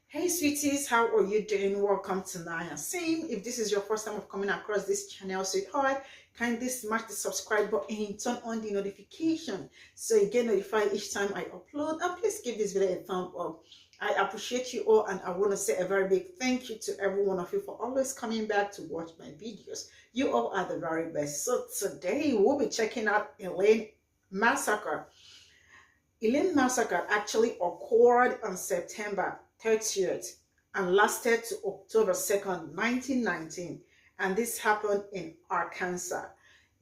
Hey sweeties, how are you doing? Welcome to Naya. Same, if this is your first time of coming across this channel, sweetheart, kindly smash the subscribe button and turn on the notification so you get notified each time I upload. And please give this video a thumb up. I appreciate you all, and I want to say a very big thank you to every one of you for always coming back to watch my videos. You all are the very best. So today we'll be checking out Elaine massacre. Elaine massacre actually occurred on September 30th and lasted to October 2nd, 1919. And this happened in Arkansas.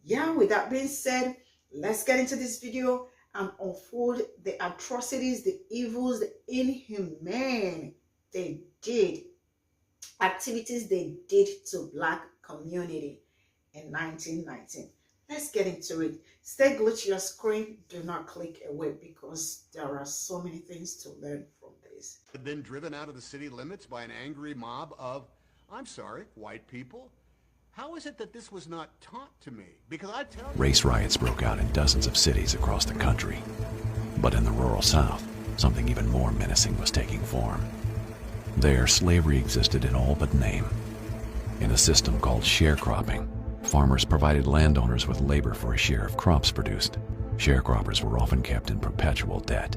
Yeah, with that being said, let's get into this video and unfold the atrocities, the evils, the inhumane activities they did to Black community in 1919. Let's get into it. Stay glued to your screen. Do not click away because there are so many things to learn from this. Then driven out of the city limits by an angry mob of, I'm sorry, white people? How is it that this was not taught to me? Because I tell you... Race riots broke out in dozens of cities across the country. But in the rural South, something even more menacing was taking form. There, slavery existed in all but name. In a system called sharecropping, farmers provided landowners with labor for a share of crops produced. Sharecroppers were often kept in perpetual debt.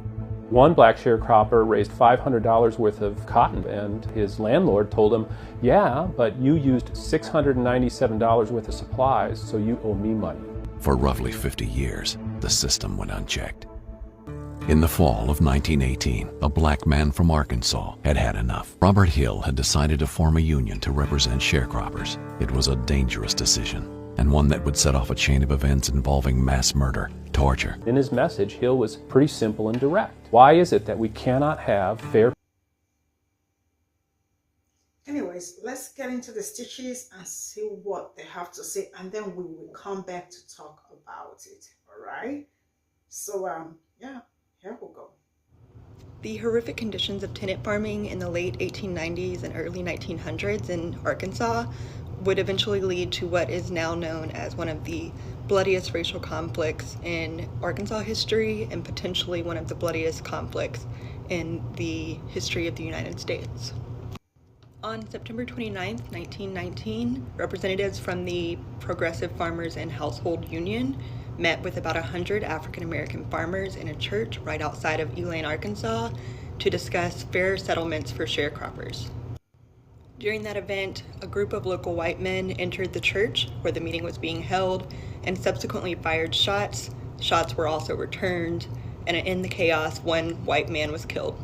One black sharecropper raised $500 worth of cotton, and his landlord told him, yeah, but you used $697 worth of supplies, so you owe me money. For roughly 50 years, the system went unchecked. In the fall of 1918, a black man from Arkansas had had enough. Robert Hill had decided to form a union to represent sharecroppers. It was a dangerous decision, and one that would set off a chain of events involving mass murder, torture. In his message, Hill was pretty simple and direct. Why is it that we cannot have fair... Anyways, let's get into the stitches and see what they have to say, and then we will come back to talk about it. All right? So, yeah, here we go. The horrific conditions of tenant farming in the late 1890s and early 1900s in Arkansas would eventually lead to what is now known as one of the bloodiest racial conflicts in Arkansas history and potentially one of the bloodiest conflicts in the history of the United States. On September 29, 1919, representatives from the Progressive Farmers and Household Union met with about 100 African-American farmers in a church right outside of Elaine, Arkansas, to discuss fair settlements for sharecroppers. During that event, a group of local white men entered the church where the meeting was being held and subsequently fired shots. Shots were also returned, and in the chaos, one white man was killed.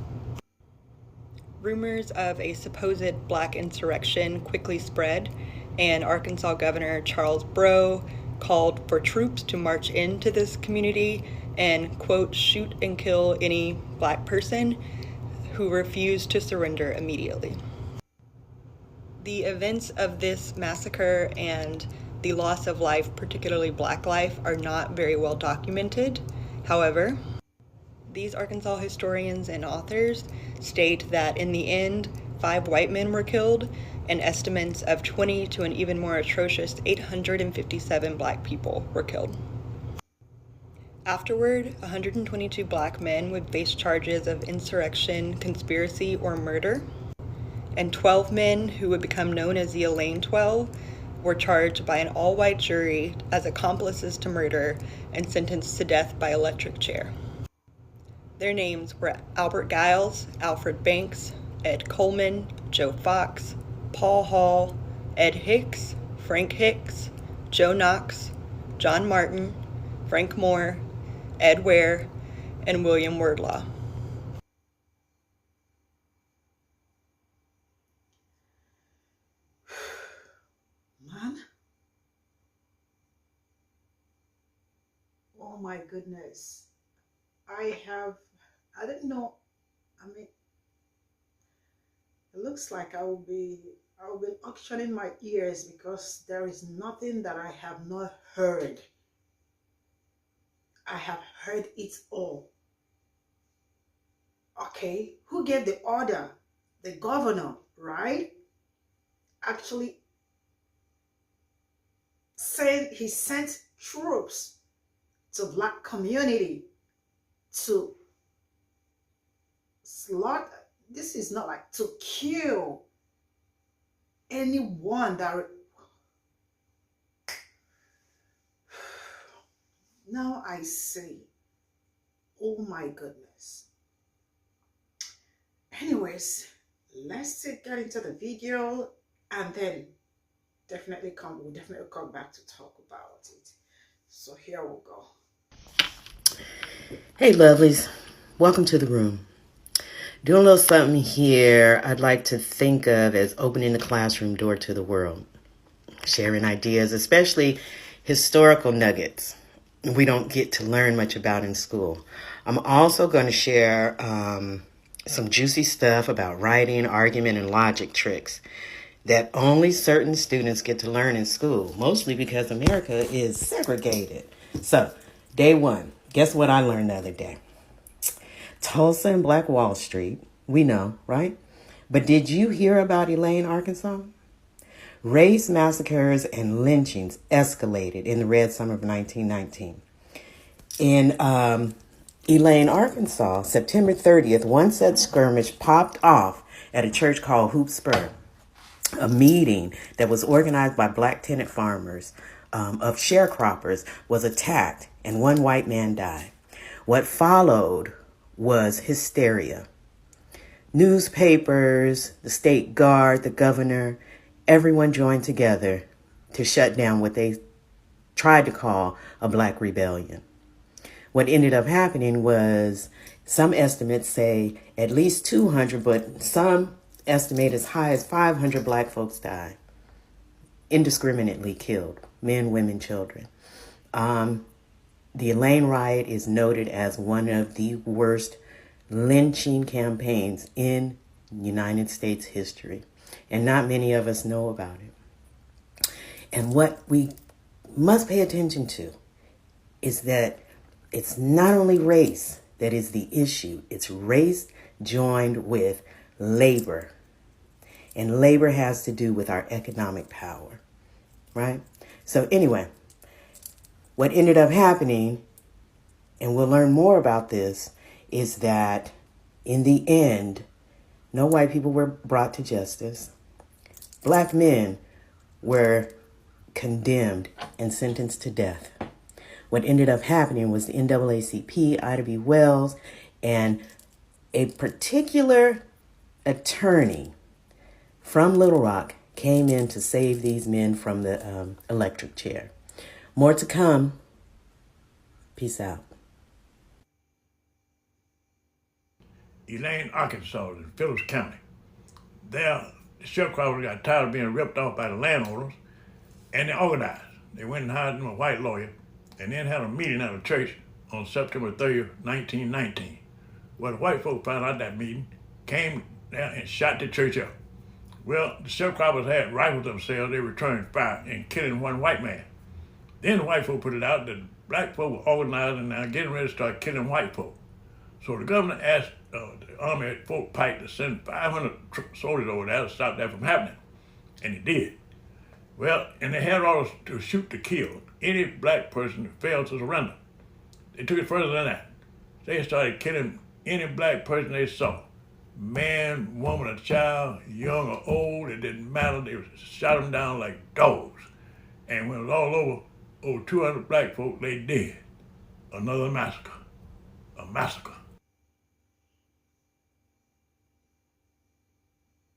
Rumors of a supposed black insurrection quickly spread, and Arkansas Governor Charles Breaux called for troops to march into this community and, quote, shoot and kill any black person who refused to surrender immediately. The events of this massacre and the loss of life, particularly black life, are not very well documented. However, these Arkansas historians and authors state that in the end, 5 white men were killed, and estimates of 20 to an even more atrocious 857 black people were killed. Afterward, 122 black men would face charges of insurrection, conspiracy, or murder, and 12 men, who would become known as the Elaine 12, were charged by an all-white jury as accomplices to murder and sentenced to death by electric chair. Their names were Albert Giles, Alfred Banks, Ed Coleman, Joe Fox, Paul Hall, Ed Hicks, Frank Hicks, Joe Knox, John Martin, Frank Moore, Ed Ware, and William Wordlaw. Man. Oh my goodness. I didn't know. I mean, it looks like I will be auctioning my ears because there is nothing that I have not heard. I have heard it all. Okay, who gave the order? The governor, right? Actually, he sent troops to black community to slaughter, this is not like to kill anyone that. Now I say, oh my goodness. Anyways, let's get into the video, and then we'll definitely come back to talk about it. So here we go. Hey lovelies, welcome to the room. Doing a little something here I'd like to think of as opening the classroom door to the world. Sharing ideas, especially historical nuggets we don't get to learn much about in school. I'm also going to share some juicy stuff about writing, argument, and logic tricks that only certain students get to learn in school, mostly because America is segregated. So, day one, guess what I learned the other day? Tulsa and Black Wall Street, we know, right? But did you hear about Elaine, Arkansas? Race massacres and lynchings escalated in the Red Summer of 1919. In Elaine, Arkansas, September 30th, one such skirmish popped off at a church called Hoop Spur. A meeting that was organized by black tenant farmers of sharecroppers was attacked, and one white man died. What followed was hysteria. Newspapers, the state guard, the governor, everyone joined together to shut down what they tried to call a black rebellion. What ended up happening was, some estimates say at least 200, but some estimate as high as 500 black folks died, indiscriminately killed, men, women, children. The Elaine riot is noted as one of the worst lynching campaigns in United States history, and not many of us know about it. And what we must pay attention to is that it's not only race that is the issue, it's race joined with labor. And labor has to do with our economic power, right? So anyway, what ended up happening, and we'll learn more about this, is that in the end, no white people were brought to justice. Black men were condemned and sentenced to death. What ended up happening was the NAACP, Ida B. Wells, and a particular attorney from Little Rock came in to save these men from the electric chair. More to come. Peace out. Elaine, Arkansas, in Phillips County. There, the sharecroppers got tired of being ripped off by the landowners, and they organized. They went and hired them a white lawyer, and then had a meeting at a church on September 30th, 1919. Well, the white folks found out that meeting, came down and shot the church up. Well, the sharecroppers had rifles themselves. They returned fire and killing one white man. Then the white folk put it out that black folk were organized and now getting ready to start killing white folk. So the governor asked the army at Fort Pike to send 500 soldiers over there to stop that from happening. And he did. Well, and they had orders to shoot to kill any black person that failed to surrender. They took it further than that. They started killing any black person they saw. Man, woman, or child, young or old, it didn't matter. They shot them down like dogs. And when it was all over 200 black folk lay dead. Another massacre. A massacre.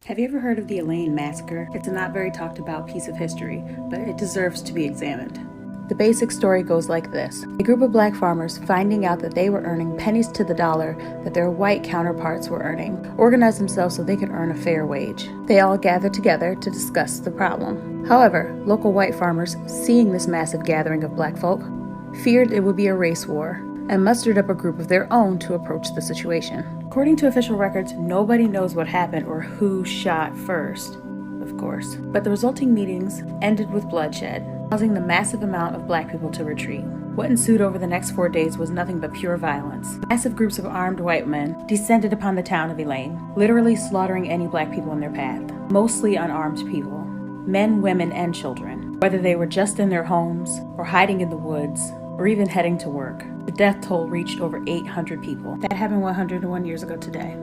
Have you ever heard of the Elaine massacre? It's a not very talked about piece of history, but it deserves to be examined. The basic story goes like this. A group of black farmers, finding out that they were earning pennies to the dollar that their white counterparts were earning, organized themselves so they could earn a fair wage. They all gathered together to discuss the problem. However, local white farmers, seeing this massive gathering of black folk, feared it would be a race war and mustered up a group of their own to approach the situation. According to official records, nobody knows what happened or who shot first, of course, but the resulting meetings ended with bloodshed, causing the massive amount of black people to retreat. What ensued over the next 4 days was nothing but pure violence. Massive groups of armed white men descended upon the town of Elaine, literally slaughtering any black people in their path, mostly unarmed people, men, women, and children, whether they were just in their homes or hiding in the woods or even heading to work. The death toll reached over 800 people. That happened 101 years ago today.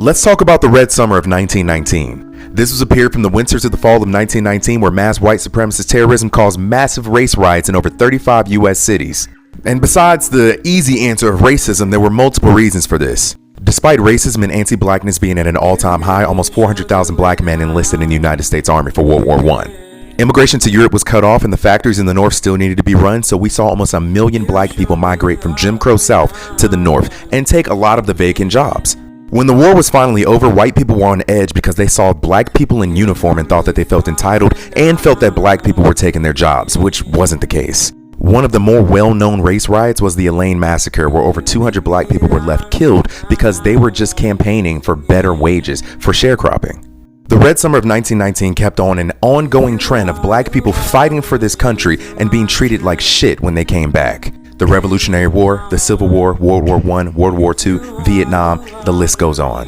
Let's talk about the Red Summer of 1919. This was a period from the winters of the fall of 1919 where mass white supremacist terrorism caused massive race riots in over 35 U.S. cities. And besides the easy answer of racism, there were multiple reasons for this. Despite racism and anti-blackness being at an all-time high, almost 400,000 black men enlisted in the United States Army for World War I. Immigration to Europe was cut off and the factories in the North still needed to be run, so we saw almost 1 million black people migrate from Jim Crow South to the North and take a lot of the vacant jobs. When the war was finally over, white people were on edge because they saw black people in uniform and thought that they felt entitled and felt that black people were taking their jobs, which wasn't the case. One of the more well-known race riots was the Elaine massacre, where over 200 black people were left killed because they were just campaigning for better wages for sharecropping. The Red Summer of 1919 kept on an ongoing trend of black people fighting for this country and being treated like shit when they came back. The Revolutionary War, the Civil War, World War I, World War II, Vietnam, the list goes on.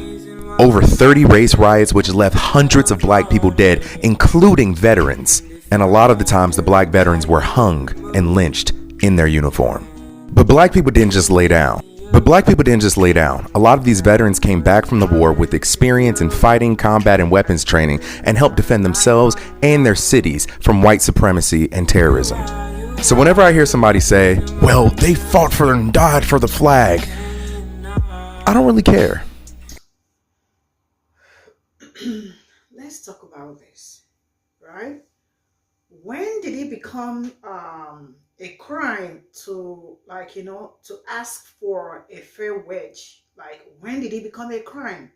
Over 30 race riots which left hundreds of black people dead, including veterans. And a lot of the times the black veterans were hung and lynched in their uniform. But black people didn't just lay down. A lot of these veterans came back from the war with experience in fighting, combat, and weapons training and helped defend themselves and their cities from white supremacy and terrorism. So whenever I hear somebody say, well, they fought for and died for the flag, I don't really care. Let's talk about this, right? When did it become a crime to, to ask for a fair wage? Like, when did it become a crime?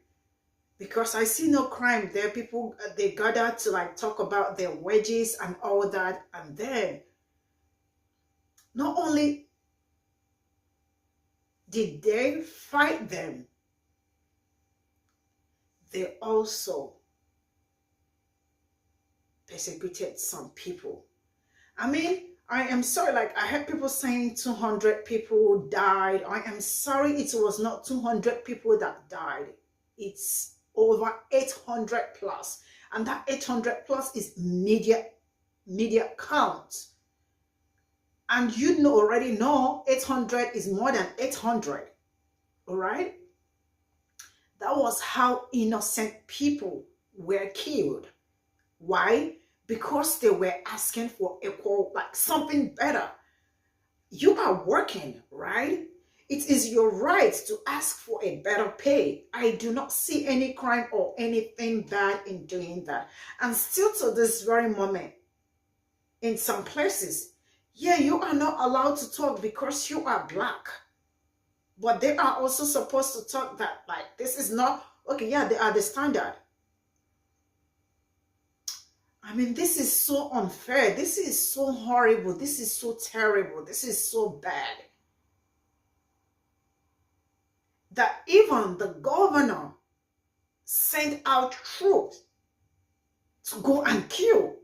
Because I see no crime there. People, they gather to talk about their wages and all that, and then not only did they fight them, they also persecuted some people. I mean, I am sorry, I heard people saying 200 people died. I am sorry, it was not 200 people that died. It's over 800 plus. And that 800 plus is media count. And you already know 800 is more than 800. All right? That was how innocent people were killed. Why? Because they were asking for equal, something better. You are working, right? It is your right to ask for a better pay. I do not see any crime or anything bad in doing that. And still to this very moment, in some places, yeah, you are not allowed to talk because you are black. But they are also supposed to talk that, this is not, okay, yeah, they are the standard. I mean, this is so unfair. This is so horrible. This is so terrible. This is so bad. That even the governor sent out troops to go and kill.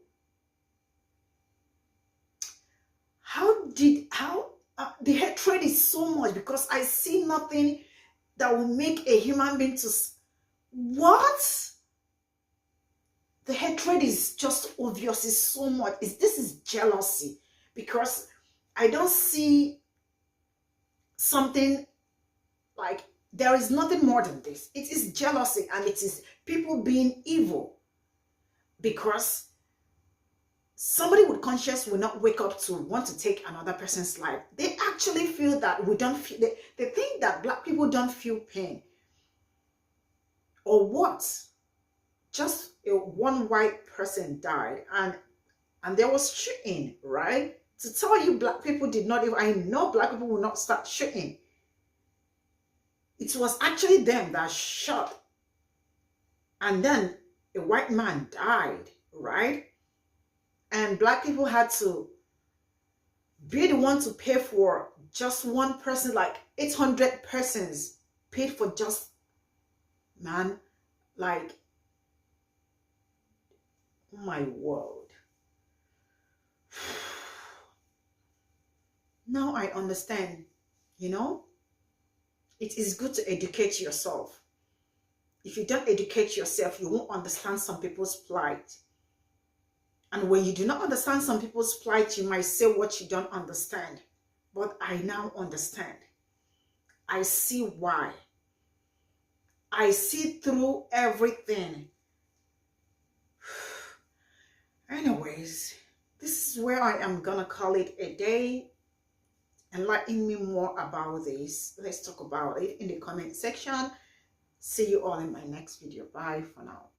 The hatred is so much because I see nothing that will make a human being to, what? The hatred is just obvious, it's so much. This is jealousy because I don't see something there is nothing more than this. It is jealousy and it is people being evil because somebody with conscience will not wake up to want to take another person's life. They actually feel that we don't feel, they think that black people don't feel pain. Or what? Just one white person died and there was shooting, right? To tell you black people did not even, I know black people will not start shooting. It was actually them that shot. And then a white man died, right? And black people had to be the one to pay for just one person, 800 persons paid for just, man, oh my world. Now I understand, it is good to educate yourself. If you don't educate yourself, you won't understand some people's plight. And when you do not understand some people's plight, you might say what you don't understand. But I now understand. I see why. I see through everything. Anyways, this is where I am gonna call it a day. Enlighten me more about this. Let's talk about it in the comment section. See you all in my next video. Bye for now.